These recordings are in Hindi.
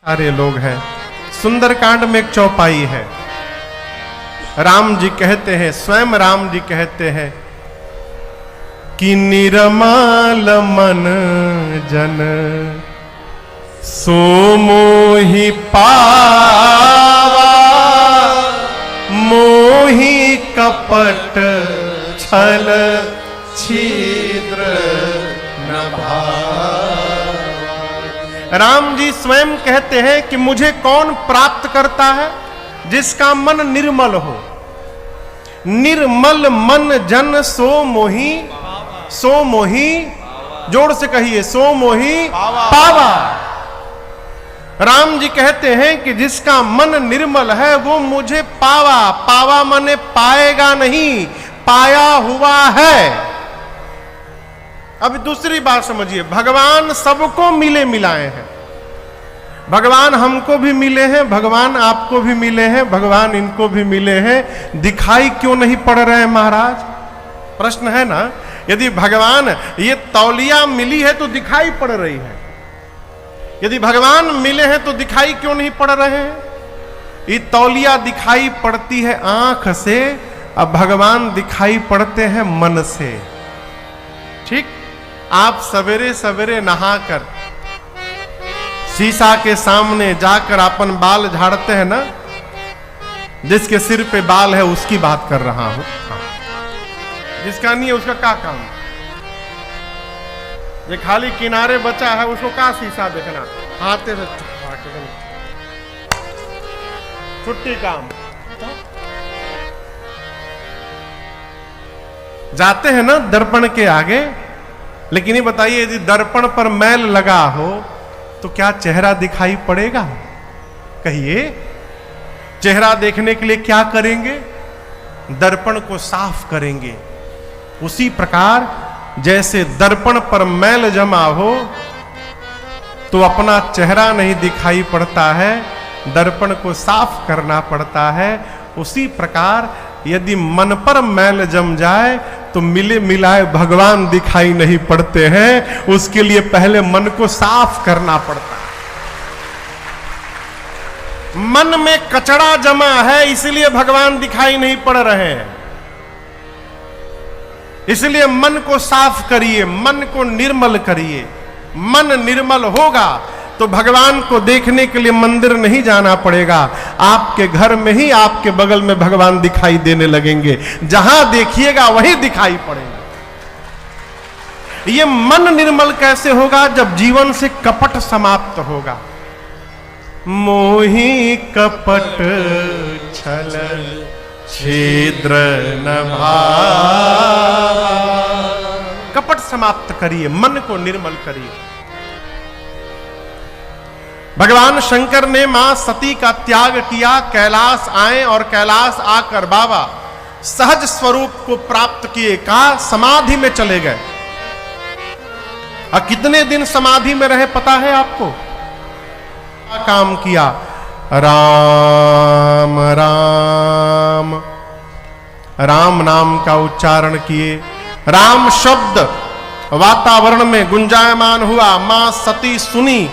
सारे लोग हैं। सुंदरकांड में एक चौपाई है। राम जी कहते हैं, स्वयं राम जी कहते हैं कि निर्मल मन जन सो मोहि पावा, मोहि कपट छल छिद्र न भावा। राम जी स्वयं कहते हैं कि मुझे कौन प्राप्त करता है? जिसका मन निर्मल हो। निर्मल मन जन सो मोहि, सो मोहि, जोर से कहिए, सो मोहि पावा। राम जी कहते हैं कि जिसका मन निर्मल है वो मुझे पावा। पावा माने पाएगा नहीं, पाया हुआ है। अब दूसरी बात समझिए, भगवान सबको मिले मिलाए हैं। भगवान हमको भी मिले हैं, भगवान आपको भी मिले हैं, भगवान इनको भी मिले हैं। दिखाई क्यों नहीं पड़ रहे हैं महाराज? प्रश्न है ना। यदि भगवान, ये तौलिया मिली है तो दिखाई पड़ रही है। यदि भगवान मिले हैं तो दिखाई क्यों नहीं पड़ रहे हैं? ये तौलिया दिखाई पड़ती है आंख से, अब भगवान दिखाई पड़ते हैं मन से। ठीक? आप सवेरे सवेरे नहाकर शीशा के सामने जाकर अपन बाल झाड़ते हैं ना, जिसके सिर पे बाल है उसकी बात कर रहा हूं। जिसका नहीं है उसका क्या काम? ये खाली किनारे बचा है उसको क्या शीशा देखना? हाथे से छुट्टी काम। जाते हैं ना दर्पण के आगे, लेकिन ये बताइए यदि दर्पण पर मैल लगा हो तो क्या चेहरा दिखाई पड़ेगा? कहिए, चेहरा देखने के लिए क्या करेंगे? दर्पण को साफ करेंगे। उसी प्रकार जैसे दर्पण पर मैल जमा हो तो अपना चेहरा नहीं दिखाई पड़ता है, दर्पण को साफ करना पड़ता है। उसी प्रकार यदि मन पर मैल जम जाए तो मिले मिलाए भगवान दिखाई नहीं पड़ते हैं। उसके लिए पहले मन को साफ करना पड़ता है। मन में कचरा जमा है, इसलिए भगवान दिखाई नहीं पड़ रहे हैं। इसलिए मन को साफ करिए, मन को निर्मल करिए। मन निर्मल होगा तो भगवान को देखने के लिए मंदिर नहीं जाना पड़ेगा। आपके घर में ही आपके बगल में भगवान दिखाई देने लगेंगे। जहां देखिएगा वहीं दिखाई पड़ेगा। ये मन निर्मल कैसे होगा? जब जीवन से कपट समाप्त होगा। मोहि कपट छल छिद्र न भावा। कपट समाप्त करिए, मन को निर्मल करिए। भगवान शंकर ने मां सती का त्याग किया, कैलाश आए और कैलाश आकर बाबा सहज स्वरूप को प्राप्त किए। कहा समाधि में चले गए। और कितने दिन समाधि में रहे पता है आपको? काम किया, राम राम राम नाम का उच्चारण किए। राम शब्द वातावरण में गुंजायमान हुआ। मां सती सुनी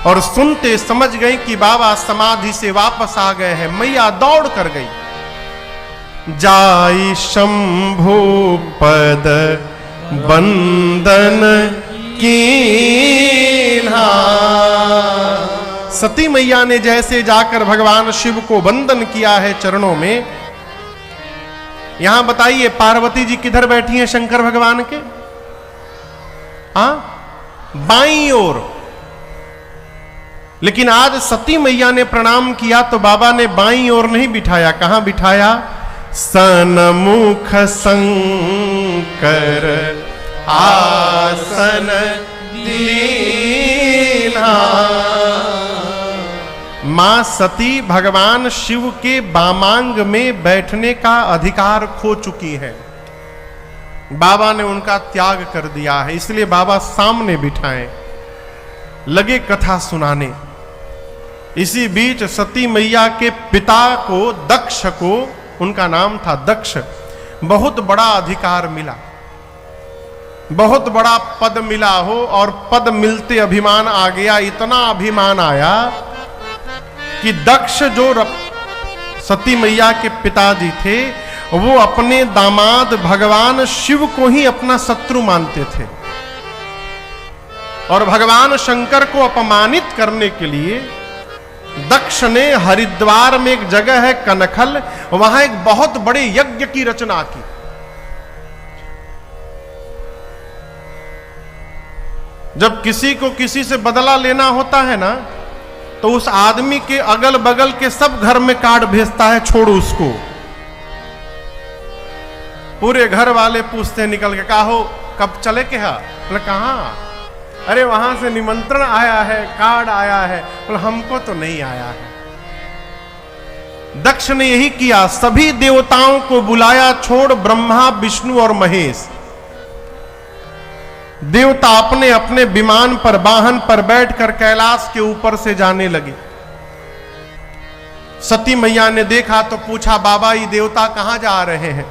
और सुनते समझ गई कि बाबा समाधि से वापस आ गए हैं। मैया दौड़ कर गई। जाई शंभु पद बंदन कीन्हा। सती मैया ने जैसे जाकर भगवान शिव को वंदन किया है चरणों में। यहां बताइए पार्वती जी किधर बैठी हैं शंकर भगवान के? बाईं ओर। लेकिन आज सती मैया ने प्रणाम किया तो बाबा ने बाईं ओर नहीं बिठाया। कहां बिठाया? सन्मुख शंकर आसन दीना। मां सती भगवान शिव के बामांग में बैठने का अधिकार खो चुकी है। बाबा ने उनका त्याग कर दिया है, इसलिए बाबा सामने बिठाए, लगे कथा सुनाने। इसी बीच सती मैया के पिता को, दक्ष को, उनका नाम था दक्ष, बहुत बड़ा अधिकार मिला। बहुत बड़ा पद मिला हो और पद मिलते अभिमान आ गया। इतना अभिमान आया कि दक्ष जो सती मैया के पिताजी थे, वो अपने दामाद भगवान शिव को ही अपना शत्रु मानते थे, और भगवान शंकर को अपमानित करने के लिए दक्ष ने हरिद्वार में एक जगह है कनखल, वहां एक बहुत बड़े यज्ञ की रचना की। जब किसी को किसी से बदला लेना होता है ना, तो उस आदमी के अगल बगल के सब घर में कार्ड भेजता है, छोड़ो उसको। पूरे घर वाले पूछते हैं निकल के, कहा हो कब चले के हा? बोले कहां? अरे वहां से निमंत्रण आया है, कार्ड आया है। बोले हमको तो नहीं आया है। दक्ष ने यही किया, सभी देवताओं को बुलाया, छोड़ ब्रह्मा विष्णु और महेश। देवता अपने अपने विमान पर, वाहन पर बैठकर कैलाश के ऊपर से जाने लगे। सती मैया ने देखा तो पूछा, बाबा ये देवता कहां जा रहे हैं?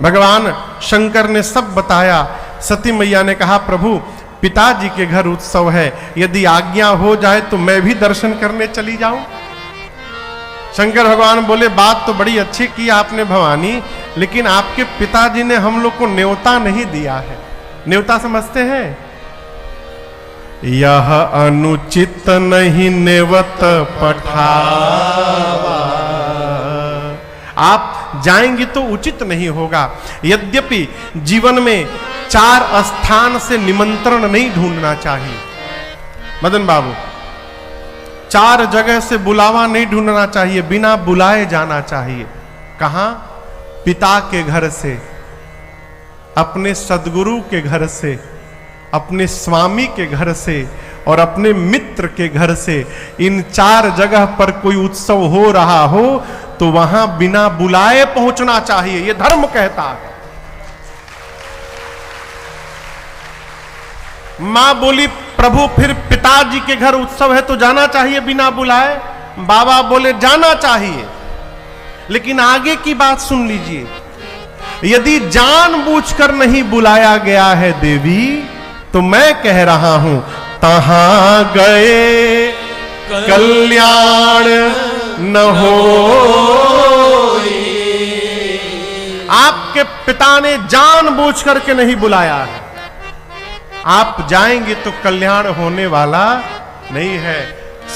भगवान शंकर ने सब बताया। सती मैया ने कहा, प्रभु पिताजी के घर उत्सव है, यदि आज्ञा हो जाए तो मैं भी दर्शन करने चली जाऊं। शंकर भगवान बोले, बात तो बड़ी अच्छी की आपने भवानी, लेकिन आपके पिताजी ने हम लोग को न्योता नहीं दिया है। न्योता समझते हैं? यह अनुचित नहीं नेवत पठावा। आप जाएंगे तो उचित नहीं होगा। यद्यपि जीवन में 4 स्थान से निमंत्रण नहीं ढूंढना चाहिए मदन बाबू, 4 जगह से बुलावा नहीं ढूंढना चाहिए, बिना बुलाए जाना चाहिए। कहां? पिता के घर से, अपने सदगुरु के घर से, अपने स्वामी के घर से और अपने मित्र के घर से। इन 4 जगह पर कोई उत्सव हो रहा हो तो वहां बिना बुलाए पहुंचना चाहिए, यह धर्म कहता है। मां बोली, प्रभु फिर पिताजी के घर उत्सव है तो जाना चाहिए बिना बुलाए? बाबा बोले जाना चाहिए, लेकिन आगे की बात सुन लीजिए। यदि जानबूझकर नहीं बुलाया गया है देवी, तो मैं कह रहा हूं, तहां गए कल्याण न हो। आपके पिता ने जानबूझ करके नहीं बुलाया है, आप जाएंगे तो कल्याण होने वाला नहीं है।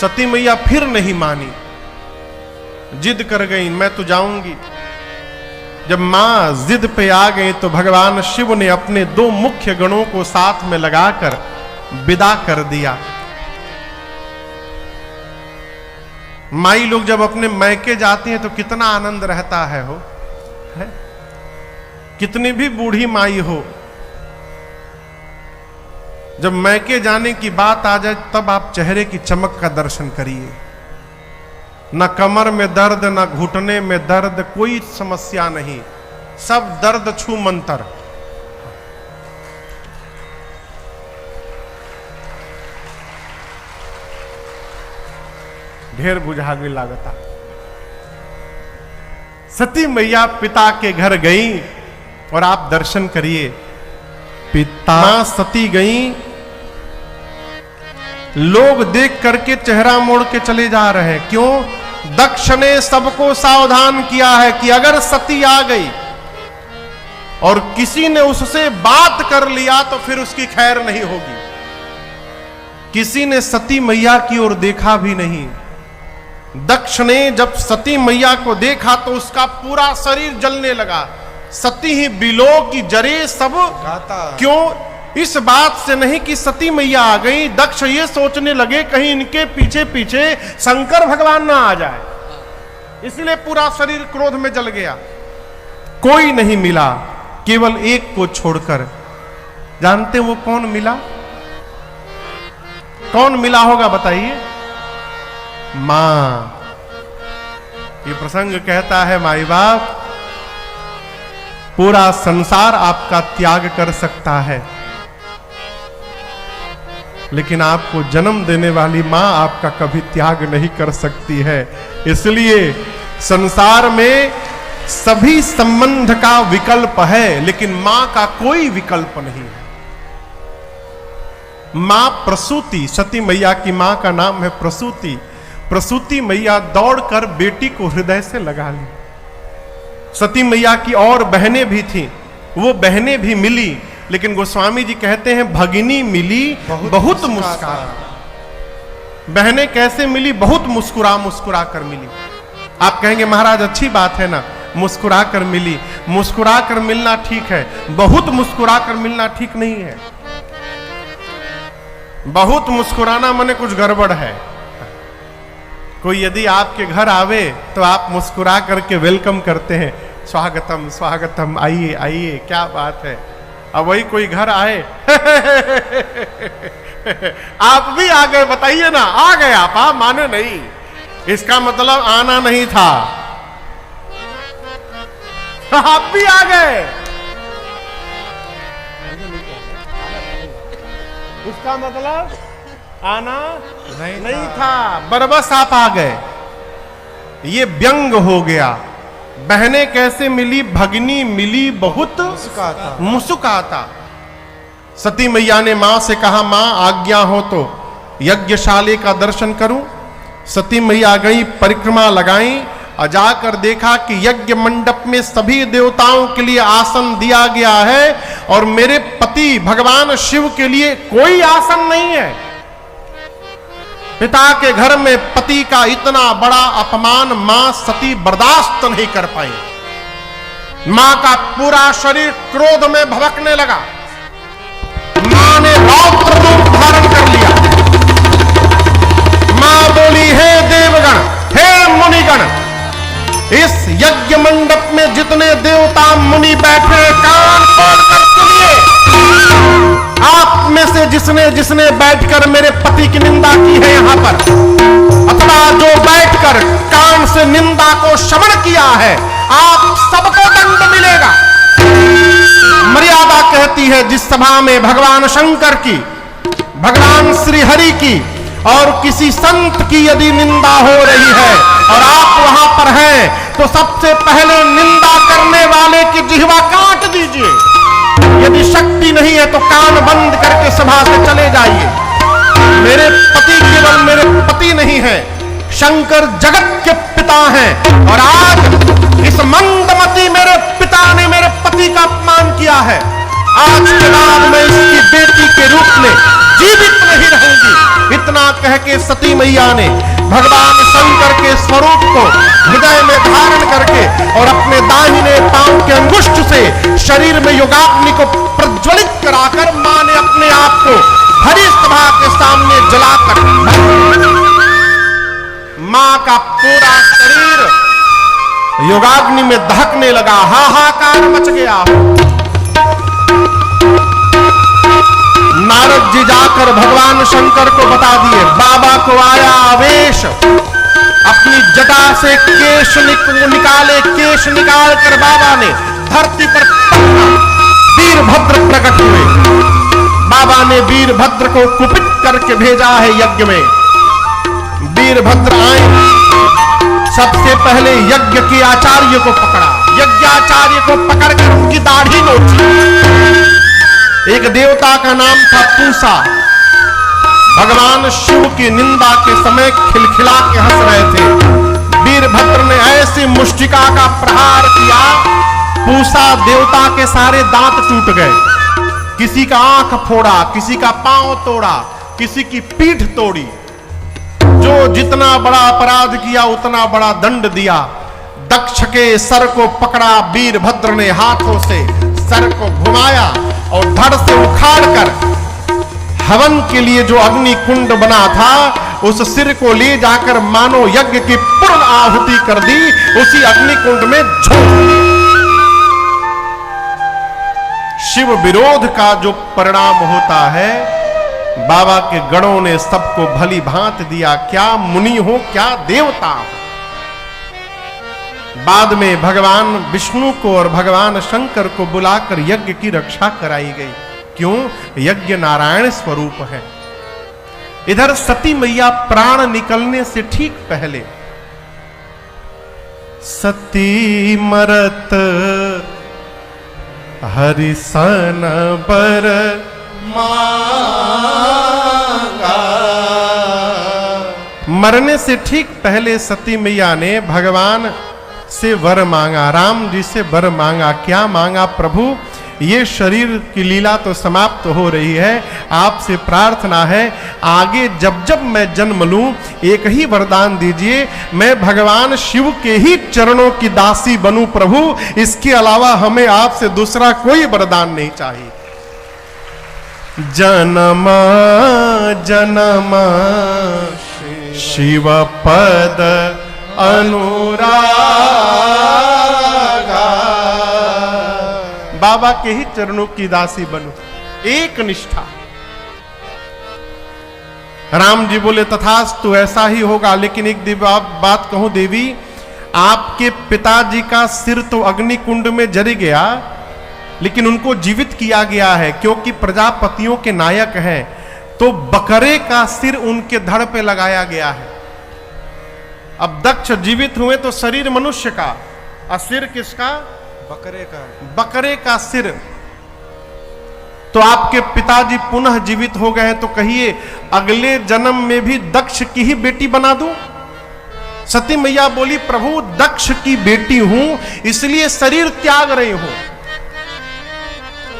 सती मैया फिर नहीं मानी, जिद कर गई, मैं तो जाऊंगी। जब मां जिद पे आ गई तो भगवान शिव ने अपने 2 मुख्य गणों को साथ में लगाकर विदा कर दिया। माई लोग जब अपने मैके जाती हैं तो कितना आनंद रहता है हो, है? कितनी भी बूढ़ी माई हो, जब मैके जाने की बात आ जाए तब आप चेहरे की चमक का दर्शन करिए। न कमर में दर्द, न घुटने में दर्द, कोई समस्या नहीं, सब दर्द छू मंतर। ढेर बुझा गई लागता। सती मैया पिता के घर गई और आप दर्शन करिए। पिता सती गई, लोग देख करके चेहरा मोड़ के चले जा रहे हैं। क्यों? दक्ष ने सबको सावधान किया है कि अगर सती आ गई और किसी ने उससे बात कर लिया तो फिर उसकी खैर नहीं होगी। किसी ने सती मैया की ओर देखा भी नहीं। दक्ष ने जब सती मैया को देखा तो उसका पूरा शरीर जलने लगा। सती ही बिलो की जरे सब गाता। क्यों? इस बात से नहीं कि सती मैया आ गई, दक्ष ये सोचने लगे कहीं इनके पीछे पीछे शंकर भगवान ना आ जाए, इसलिए पूरा शरीर क्रोध में जल गया। कोई नहीं मिला, केवल एक को छोड़कर। जानते वो कौन मिला? कौन मिला होगा बताइए? मां। ये प्रसंग कहता है, माई बाप, पूरा संसार आपका त्याग कर सकता है, लेकिन आपको जन्म देने वाली मां आपका कभी त्याग नहीं कर सकती है। इसलिए संसार में सभी संबंध का विकल्प है, लेकिन मां का कोई विकल्प नहीं है। मां प्रसूति, सती मैया की मां का नाम है प्रसूति। प्रसूति मैया दौड़कर बेटी को हृदय से लगा ली। सती मैया की और बहनें भी थीं, वो बहनें भी मिली, लेकिन गोस्वामी जी कहते हैं भगिनी मिली बहुत मुस्कुरा। बहनें कैसे मिली? बहुत मुस्कुरा मुस्कुरा कर मिली। आप कहेंगे महाराज अच्छी बात है ना, मुस्कुरा कर मिली। मुस्कुरा कर मिलना ठीक है, बहुत मुस्कुरा कर मिलना ठीक नहीं है। बहुत मुस्कुराना माने कुछ गड़बड़ है। कोई यदि आपके घर आवे तो आप मुस्कुरा करके वेलकम करते हैं, स्वागतम स्वागतम, आइए आइए, क्या बात है। अब वही कोई घर आए आप भी आ गए, बताइए ना, आ गए आप माने नहीं, इसका मतलब आना नहीं था, आप भी आ गए, उसका मतलब आना नहीं था, बरबस आप आ गए। ये व्यंग हो गया। बहनें कैसे मिली? भगनी मिली बहुत मुस्कुराता। सती मैया ने मां से कहा, मां आज्ञा हो तो यज्ञशाले का दर्शन करूं। सती मैया गई, परिक्रमा लगाई और जाकर देखा कि यज्ञ मंडप में सभी देवताओं के लिए आसन दिया गया है और मेरे पति भगवान शिव के लिए कोई आसन नहीं है। पिता के घर में पति का इतना बड़ा अपमान मां सती बर्दाश्त नहीं कर पाई। मां का पूरा शरीर क्रोध में भड़कने लगा। मां ने रौद्र रूप धारण कर लिया। मां बोली, हे देवगण, हे मुनिगण, इस यज्ञ मंडप में जितने देवता मुनि बैठे, कान खोलकर सुनिए। आप में से जिसने जिसने बैठकर मेरे पति की निंदा की है यहां पर, अथवा जो बैठकर कान से निंदा को श्रवण किया है, आप सबको दंड मिलेगा। मर्यादा कहती है जिस सभा में भगवान शंकर की, भगवान श्री हरि की और किसी संत की यदि निंदा हो रही है और आप वहां पर हैं, तो सबसे पहले निंदा करने वाले की जिह्वा काट दीजिए। यदि शक्ति नहीं है तो कान बंद करके सभा से चले जाइए। मेरे पति केवल मेरे पति नहीं है, शंकर जगत के पिता हैं और आज इस मंदमती मेरे पिता ने मेरे पति का अपमान किया है। आज के बाद मैं इसकी बेटी के रूप में जीवित नहीं रहूंगी। इतना कह के सती मैया ने भगवान शंकर के स्वरूप को हृदय में धारण करके और अपने दाहिने पांव के अंगुष्ठ से शरीर में योगाग्नि को प्रज्वलित कराकर मां ने अपने आप को हरि सभा के सामने जलाकर मां का पूरा शरीर योगाग्नि में दहकने लगा। हाहाकार मच गया। नारद जी जाकर भगवान शंकर को बता दिए। बाबा को आया आवेश, अपनी जटा से केश निकाले, केश निकाल कर बाबा ने धरती पर वीरभद्र प्रकट हुए। बाबा ने वीरभद्र को कुपित करके भेजा है यज्ञ में। वीरभद्र आए, सबसे पहले यज्ञ के आचार्य को पकड़ा, यज्ञाचार्य को पकड़कर उनकी दाढ़ी नोची। एक देवता का नाम था पूसा। भगवान शिव की निंदा के समय खिलखिला के हंस रहे थे। वीरभद्र ने ऐसी मुष्टिका का प्रहार किया, पूसा देवता के सारे दांत टूट गए। किसी का आंख फोड़ा, किसी का पांव तोड़ा, किसी की पीठ तोड़ी। जो जितना बड़ा अपराध किया उतना बड़ा दंड दिया। दक्ष के सर को पकड़ा वीरभद्र ने, हाथों से सर को घुमाया और धड़ से उखाड़कर हवन के लिए जो अग्नि कुंड बना था उस सिर को ले जाकर मानो यज्ञ की पूर्ण आहुति कर दी, उसी अग्नि कुंड में झोंक। शिव विरोध का जो परिणाम होता है, बाबा के गणों ने सबको भली भांति दिया। क्या मुनि हो, क्या देवता हो। बाद में भगवान विष्णु को और भगवान शंकर को बुलाकर यज्ञ की रक्षा कराई गई। क्यों? यज्ञ नारायण स्वरूप है। इधर सती मैया प्राण निकलने से ठीक पहले, सती मरत हरिसन बर मांगा, मरने से ठीक पहले सती मैया ने भगवान से वर मांगा, राम जी से वर मांगा। क्या मांगा? प्रभु ये शरीर की लीला तो समाप्त हो रही है, आपसे प्रार्थना है आगे जब जब मैं जन्म लूं एक ही वरदान दीजिए, मैं भगवान शिव के ही चरणों की दासी बनूं प्रभु, इसके अलावा हमें आपसे दूसरा कोई वरदान नहीं चाहिए। जन्म जन्म शिव पद अनुरागा, बाबा के ही चरणों की दासी बनो, एक निष्ठा। राम जी बोले तथास्तु, ऐसा ही होगा। लेकिन एक बात कहूं देवी, आपके पिताजी का सिर तो अग्निकुंड में जल गया, लेकिन उनको जीवित किया गया है क्योंकि प्रजापतियों के नायक हैं, तो बकरे का सिर उनके धड़ पे लगाया गया है। अब दक्ष जीवित हुए तो शरीर मनुष्य का, और सिर किसका? बकरे का। बकरे का सिर। तो आपके पिताजी पुनः जीवित हो गए हैं, तो कहिए अगले जन्म में भी दक्ष की ही बेटी बना दूं? सती मैया बोली प्रभु दक्ष की बेटी हूं इसलिए शरीर त्याग रही हूं,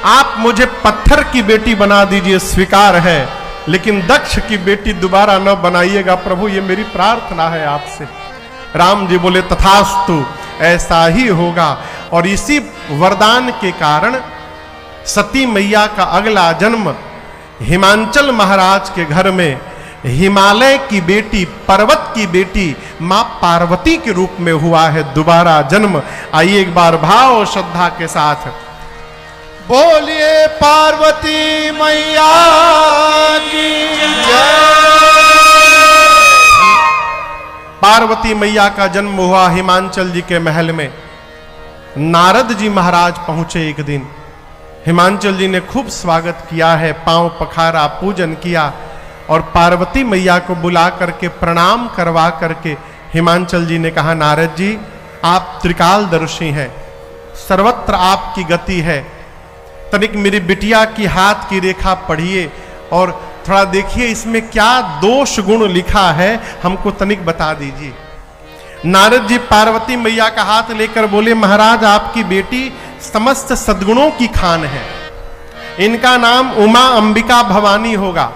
आप मुझे पत्थर की बेटी बना दीजिए, स्वीकार है, लेकिन दक्ष की बेटी दोबारा न बनाइएगा प्रभु, ये मेरी प्रार्थना है आपसे। राम जी बोले तथास्तु, ऐसा ही होगा। और इसी वरदान के कारण सती मैया का अगला जन्म हिमांचल महाराज के घर में हिमालय की बेटी, पर्वत की बेटी मां पार्वती के रूप में हुआ है दोबारा जन्म। आइए एक बार भाव और श्रद्धा के साथ बोलिए पार्वती मैया की जय। पार्वती मैया का जन्म हुआ हिमांचल जी के महल में। नारद जी महाराज पहुंचे एक दिन, हिमांचल जी ने खूब स्वागत किया है, पांव पखारा, पूजन किया, और पार्वती मैया को बुला करके प्रणाम करवा करके हिमांचल जी ने कहा नारद जी आप त्रिकालदर्शी हैं, सर्वत्र आपकी गति है, तनिक मेरी बिटिया की हाथ की रेखा पढ़िए और थोड़ा देखिए इसमें क्या दोष गुण लिखा है, हमको तनिक बता दीजिए। नारद जी पार्वती मैया का हाथ लेकर बोले महाराज आपकी बेटी समस्त सद्गुणों की खान है, इनका नाम उमा अंबिका भवानी होगा,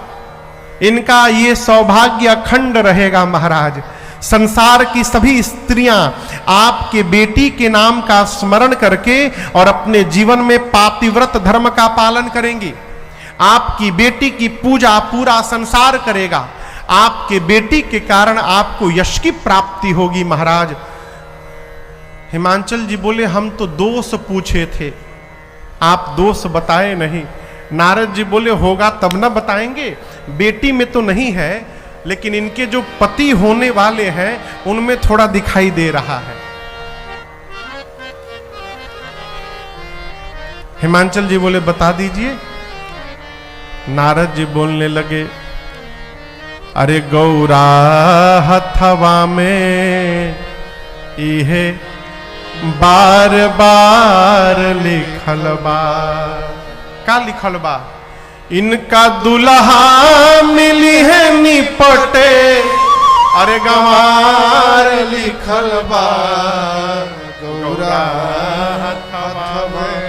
इनका ये सौभाग्य अखंड रहेगा महाराज। संसार की सभी स्त्रियां आपके बेटी के नाम का स्मरण करके और अपने जीवन में पातिव्रत धर्म का पालन करेंगी। आपकी बेटी की पूजा पूरा संसार करेगा, आपके बेटी के कारण आपको यश की प्राप्ति होगी महाराज। हिमांचल जी बोले हम तो दोष पूछे थे, आप दोष बताए नहीं। नारद जी बोले होगा तब ना बताएंगे, बेटी में तो नहीं है, लेकिन इनके जो पति होने वाले हैं उनमें थोड़ा दिखाई दे रहा है। हिमांचल जी बोले बता दीजिए। नारद जी बोलने लगे अरे गौरा हथवा में इहे बार बार लिखल बा। का लिखल बा? इनका दुल्हा मिली है निपटे, अरे गंवार लिखल बा गौरा हथवा में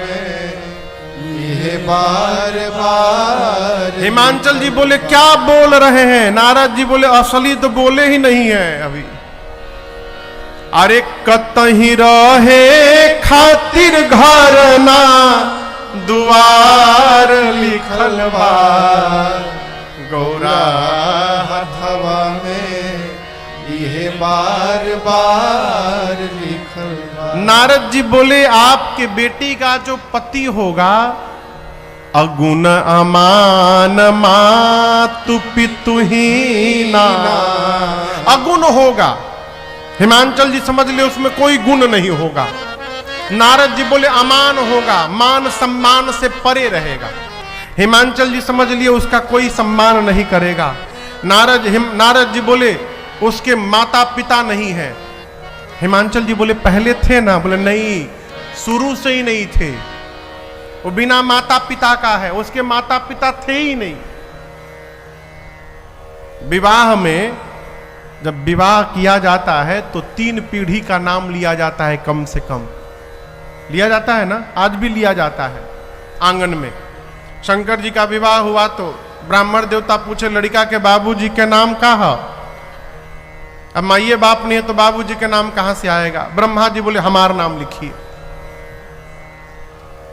इहे बार बार। हिमांचल जी बोले क्या बोल रहे हैं? नारद जी बोले असली तो बोले ही नहीं है अभी। अरे कतही रहे खातिर घर ना दुआर लिखल बा गौरा हथवा में इहे बार बार लिखल बा। नारद जी बोले आपके बेटी का जो पति होगा अगुण अमान मातु पितुहीना, अगुण होगा। हिमांचल जी समझ ले उसमें कोई गुण नहीं होगा। नारद जी बोले अमान होगा, मान सम्मान से परे रहेगा। हिमांचल जी समझ लिए उसका कोई सम्मान नहीं करेगा। नारद जी बोले उसके माता पिता नहीं है। हिमांचल जी बोले पहले थे ना? बोले नहीं, शुरू से ही नहीं थे, वो बिना माता पिता का है, उसके माता पिता थे ही नहीं। विवाह में जब विवाह किया जाता है तो 3 पीढ़ी का नाम लिया जाता है, कम से कम लिया जाता है ना, आज भी लिया जाता है आंगन में। शंकर जी का विवाह हुआ तो ब्राह्मण देवता पूछे लड़का के बाबूजी के नाम का है। अब माइये बाप नहीं है तो बाबूजी के नाम कहां से आएगा? ब्रह्मा जी बोले हमारा नाम लिखिए,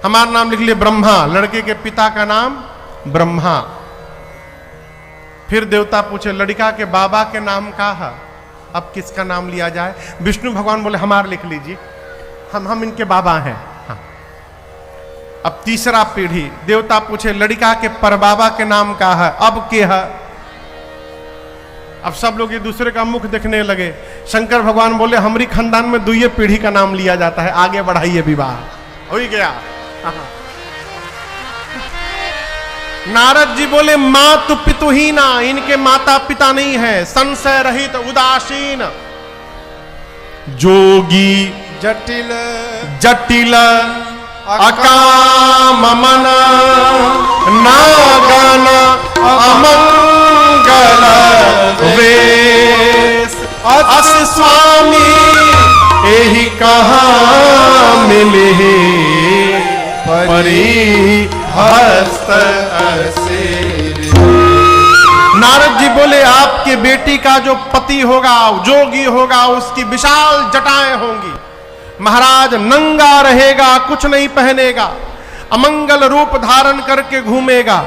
हमारा नाम लिख लिए ब्रह्मा। लड़के के पिता का नाम ब्रह्मा। फिर देवता पूछे लड़का के बाबा के नाम का है, अब किसका नाम लिया जाए? विष्णु भगवान बोले हमारा लिख लीजिए, हम इनके बाबा हैं। हाँ। अब तीसरा पीढ़ी, देवता पूछे लड़का के परबाबा के नाम का है, अब के है? अब सब लोग एक दूसरे का मुख देखने लगे। शंकर भगवान बोले हमारी खानदान में 2 पीढ़ी का नाम लिया जाता है, आगे बढ़ाइए विवाह। हो ही गया। नारद जी बोले मातु पितुहीना, इनके माता पिता नहीं है, संशय रहित उदासीन जोगी जटिल जटिल अकाम मन नागन अमंगल वेश अस स्वामी एहि कहाँ मिले परी हस्त असेर। नारद जी बोले आपके बेटी का जो पति होगा, जोगी होगा, उसकी विशाल जटाएं होंगी। महाराज नंगा रहेगा, कुछ नहीं पहनेगा, अमंगल रूप धारण करके घूमेगा।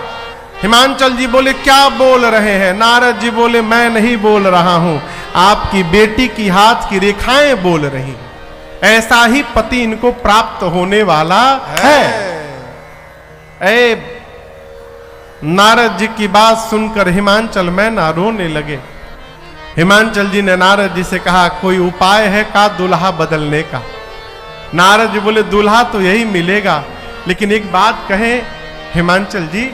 हिमांचल जी बोले क्या बोल रहे हैं? नारद जी बोले मैं नहीं बोल रहा हूं, आपकी बेटी की हाथ की रेखाएं बोल रही हैं। ऐसा ही पति इनको प्राप्त होने वाला है। नारद जी की बात सुनकर हिमांचल में ना रोने लगे। हिमांचल जी ने नारद जी से कहा कोई उपाय है का दूल्हा बदलने का? नारद जी बोले दूल्हा तो यही मिलेगा, लेकिन एक बात कहें हिमांचल जी,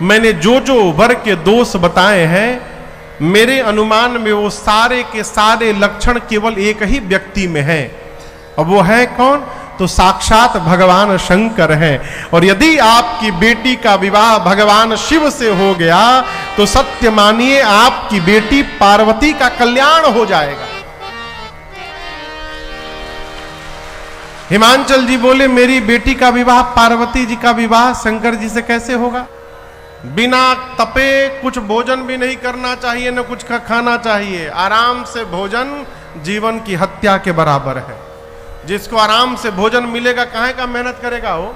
मैंने जो जो वर के दोष बताए हैं, मेरे अनुमान में वो सारे के सारे लक्षण केवल एक ही व्यक्ति में है, और वो है कौन? तो साक्षात भगवान शंकर हैं। और यदि आपकी बेटी का विवाह भगवान शिव से हो गया तो सत्य मानिए आपकी बेटी पार्वती का कल्याण हो जाएगा। हिमांचल जी बोले मेरी बेटी का विवाह पार्वती जी का विवाह शंकर जी से कैसे होगा? बिना तपे कुछ भोजन भी नहीं करना चाहिए, न कुछ खाना चाहिए। आराम से भोजन जीवन की हत्या के बराबर है। जिसको आराम से भोजन मिलेगा काहे का मेहनत करेगा? हो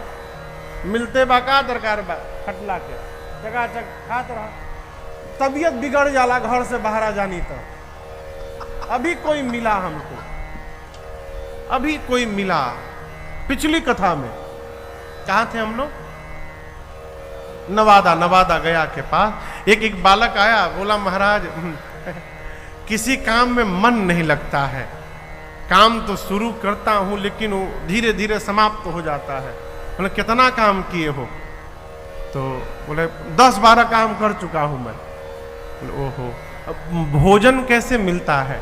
मिलते बा का दरकार बा, खटला के चकाचक खात रहा। तबीयत बिगड़ जाला घर से बाहर आ जानी तो। अभी कोई मिला हमको, अभी कोई मिला पिछली कथा में। कहाँ थे हम लोग? नवादा गया के पास एक बालक आया, बोला महाराज किसी काम में मन नहीं लगता है, काम तो शुरू करता हूं लेकिन वो धीरे धीरे समाप्त हो जाता है। बोले कितना काम किए हो? तो बोले 10-12 काम कर चुका हूं मैं। बोले ओहो, अब भोजन कैसे मिलता है?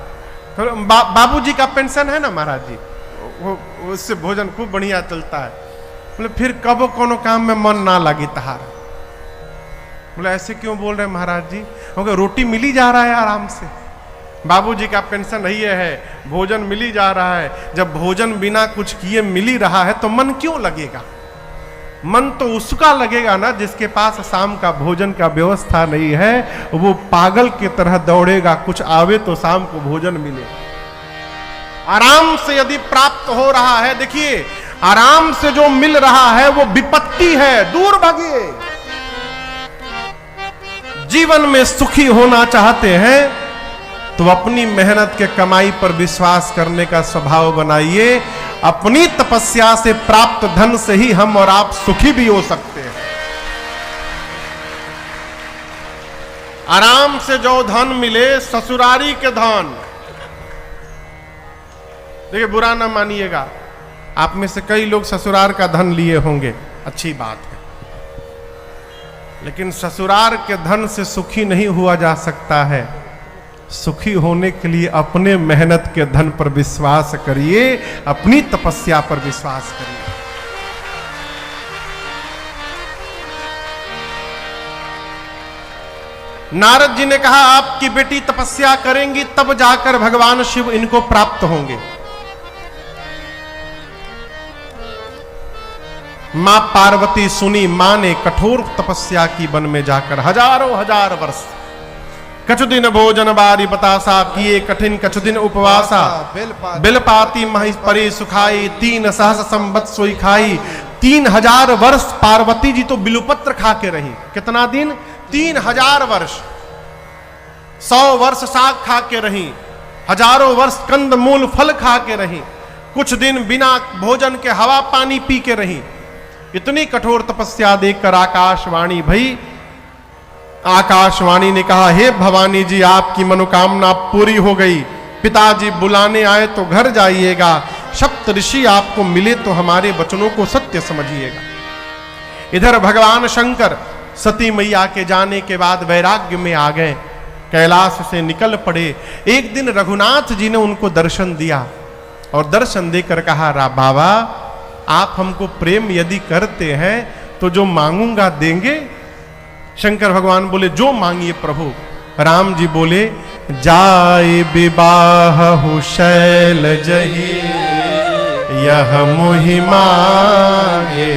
तो बाबूजी का पेंशन है ना महाराज जी, वो उससे भोजन खूब बढ़िया चलता है। बोले फिर कब कोनो काम में मन ना लगी तहार? बोले ऐसे क्यों बोल रहे महाराज जी? क्योंकि रोटी मिली जा रहा है आराम से, बाबूजी का पेंशन नहीं है, भोजन मिली जा रहा है। जब भोजन बिना कुछ किए मिली रहा है तो मन क्यों लगेगा? मन तो उसका लगेगा ना जिसके पास शाम का भोजन का व्यवस्था नहीं है। वो पागल की तरह दौड़ेगा, कुछ आवे तो शाम को भोजन मिले। आराम से यदि प्राप्त हो रहा है, देखिए आराम से जो मिल रहा है वो विपत्ति है, दूर भागिए। जीवन में सुखी होना चाहते हैं तो अपनी मेहनत के कमाई पर विश्वास करने का स्वभाव बनाइए। अपनी तपस्या से प्राप्त धन से ही हम और आप सुखी भी हो सकते हैं। आराम से जो धन मिले, ससुरारी के धन, देखिए बुरा ना मानिएगा, आप में से कई लोग ससुरार का धन लिए होंगे, अच्छी बात है, लेकिन ससुरार के धन से सुखी नहीं हुआ जा सकता है। सुखी होने के लिए अपने मेहनत के धन पर विश्वास करिए, अपनी तपस्या पर विश्वास करिए। नारद जी ने कहा आपकी बेटी तपस्या करेंगी तब जाकर भगवान शिव इनको प्राप्त होंगे। मां पार्वती सुनी, मां ने कठोर तपस्या की वन में जाकर हजारों हजार वर्ष। कछु दिन भोजन बारी बतासा, किए कठिन कछु दिन उपवासा। बिलपाती मही परे सुखाई, 3 सहस संवत सोई खाई। 3000 वर्ष पार्वती जी तो बिलुपत्र खा के रही। कितना दिन? 3000 वर्ष। 100 वर्ष साग खा के रही, हजारों वर्ष कंद मूल फल खा के रही, कुछ दिन बिना भोजन के हवा पानी पी के रही। इतनी कठोर तपस्या देखकर आकाशवाणी भई। आकाशवाणी ने कहा, हे भवानी जी, आपकी मनोकामना पूरी हो गई। पिताजी बुलाने आए तो घर जाइएगा। सप्त ऋषि आपको मिले तो हमारे वचनों को सत्य समझिएगा। इधर भगवान शंकर सती मैया के जाने के बाद वैराग्य में आ गए, कैलाश से निकल पड़े। एक दिन रघुनाथ जी ने उनको दर्शन दिया और दर्शन देकर कहा, बाबा आप हमको प्रेम यदि करते हैं तो जो मांगूंगा देंगे? शंकर भगवान बोले, जो मांगिए प्रभु। राम जी बोले, जाए विवाह हो शैल जही, यह मोहि मांगे।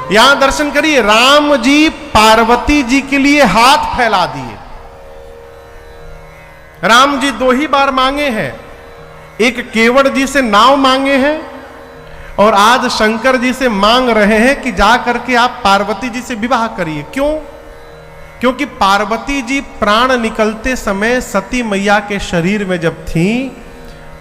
यहां दर्शन करिए, राम जी पार्वती जी के लिए हाथ फैला दिए। राम जी 2 ही बार मांगे हैं, एक केवड़ जी से नाव मांगे हैं और आज शंकर जी से मांग रहे हैं कि जा करके आप पार्वती जी से विवाह करिए। क्यों? क्योंकि पार्वती जी प्राण निकलते समय सती मैया के शरीर में जब थी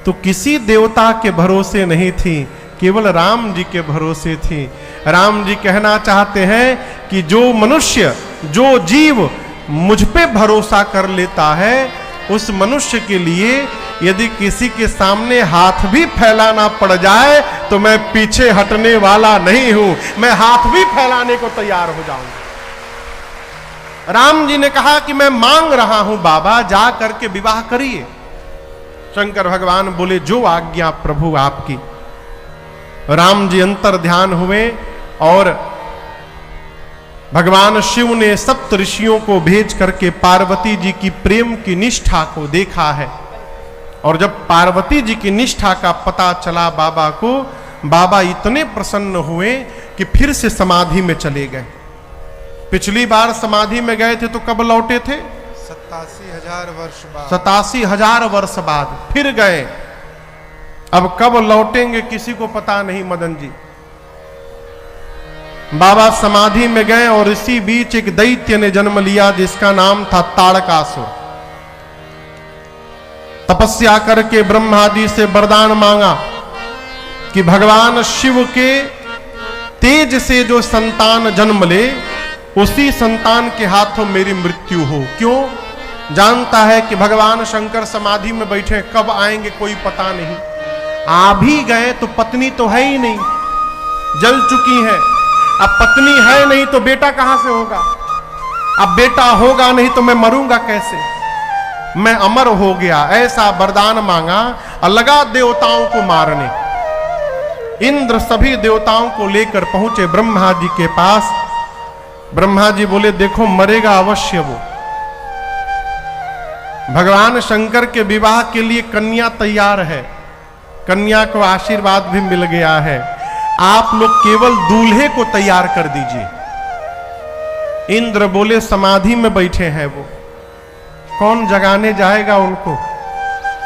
तो किसी देवता के भरोसे नहीं थी, केवल राम जी के भरोसे थी। राम जी कहना चाहते हैं कि जो मनुष्य, जो जीव मुझ पे भरोसा कर लेता है, उस मनुष्य के लिए यदि किसी के सामने हाथ भी फैलाना पड़ जाए तो मैं पीछे हटने वाला नहीं हूं, मैं हाथ भी फैलाने को तैयार हो जाऊंगा। राम जी ने कहा कि मैं मांग रहा हूं बाबा, जा करके विवाह करिए। शंकर भगवान बोले, जो आज्ञा प्रभु आपकी। राम जी अंतर ध्यान हुए और भगवान शिव ने सप्त ऋषियों को भेज करके पार्वती जी की प्रेम की निष्ठा को देखा है। और जब पार्वती जी की निष्ठा का पता चला बाबा को, बाबा इतने प्रसन्न हुए कि फिर से समाधि में चले गए। पिछली बार समाधि में गए थे तो कब लौटे थे? 87,000 वर्ष बाद। 87,000 वर्ष बाद फिर गए। अब कब लौटेंगे किसी को पता नहीं। मदन जी बाबा समाधि में गए और इसी बीच एक दैत्य ने जन्म लिया जिसका नाम था ताड़कासुर। तपस्या करके ब्रह्मा जी से वरदान मांगा कि भगवान शिव के तेज से जो संतान जन्म ले उसी संतान के हाथों मेरी मृत्यु हो। क्यों? जानता है कि भगवान शंकर समाधि में बैठे, कब आएंगे कोई पता नहीं। आ भी गए तो पत्नी तो है ही नहीं, जल चुकी है। अब पत्नी है नहीं तो बेटा कहां से होगा? अब बेटा होगा नहीं तो मैं मरूंगा कैसे? मैं अमर हो गया, ऐसा वरदान मांगा और लगा देवताओं को मारने। इंद्र सभी देवताओं को लेकर पहुंचे ब्रह्मा जी के पास। ब्रह्मा जी बोले, देखो मरेगा अवश्य वो। भगवान शंकर के विवाह के लिए कन्या तैयार है, कन्या को आशीर्वाद भी मिल गया है, आप लोग केवल दूल्हे को तैयार कर दीजिए। इंद्र बोले, समाधि में बैठे हैं वो, कौन जगाने जाएगा उनको?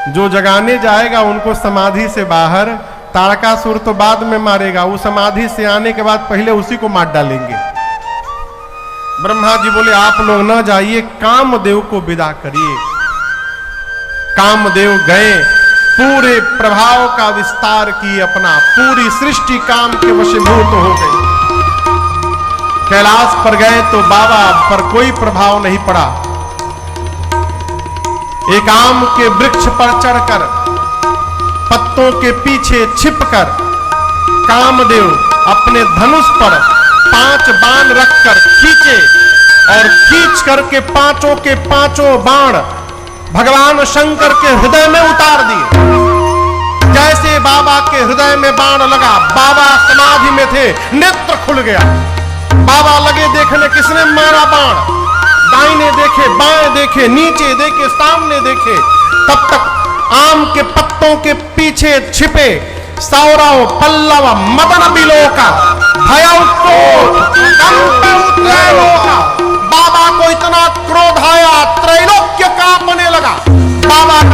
जो जगाने जाएगा उनको समाधि से बाहर। ताड़कासुर तो बाद में मारेगा, वो समाधि से आने के बाद पहले उसी को मार डालेंगे। ब्रह्मा जी बोले, आप लोग न जाइए, कामदेव को विदा करिए। कामदेव गए, पूरे प्रभाव का विस्तार किए अपना, पूरी सृष्टि काम के वशीभूत हो गई। कैलाश पर गए तो बाबा पर कोई प्रभाव नहीं पड़ा। एक आम के वृक्ष पर चढ़कर पत्तों के पीछे छिपकर कामदेव अपने धनुष पर 5 बाण रखकर खींचे और खींच करके पांचों के पांचों बाण भगवान शंकर के हृदय में उतार दिए। जैसे बाबा के हृदय में बाण लगा, बाबा समाधि में थे, नेत्र खुल गया। बाबा लगे देखने किसने मारा बाण। दाहिने देखे, बाएं देखे, नीचे देखे, सामने देखे, तब तक आम के पत्तों के पीछे छिपे सौरव पल्लव मदन बिलोका भय उत्कोट कंप उठे लोका। बाबा को इतना क्रोध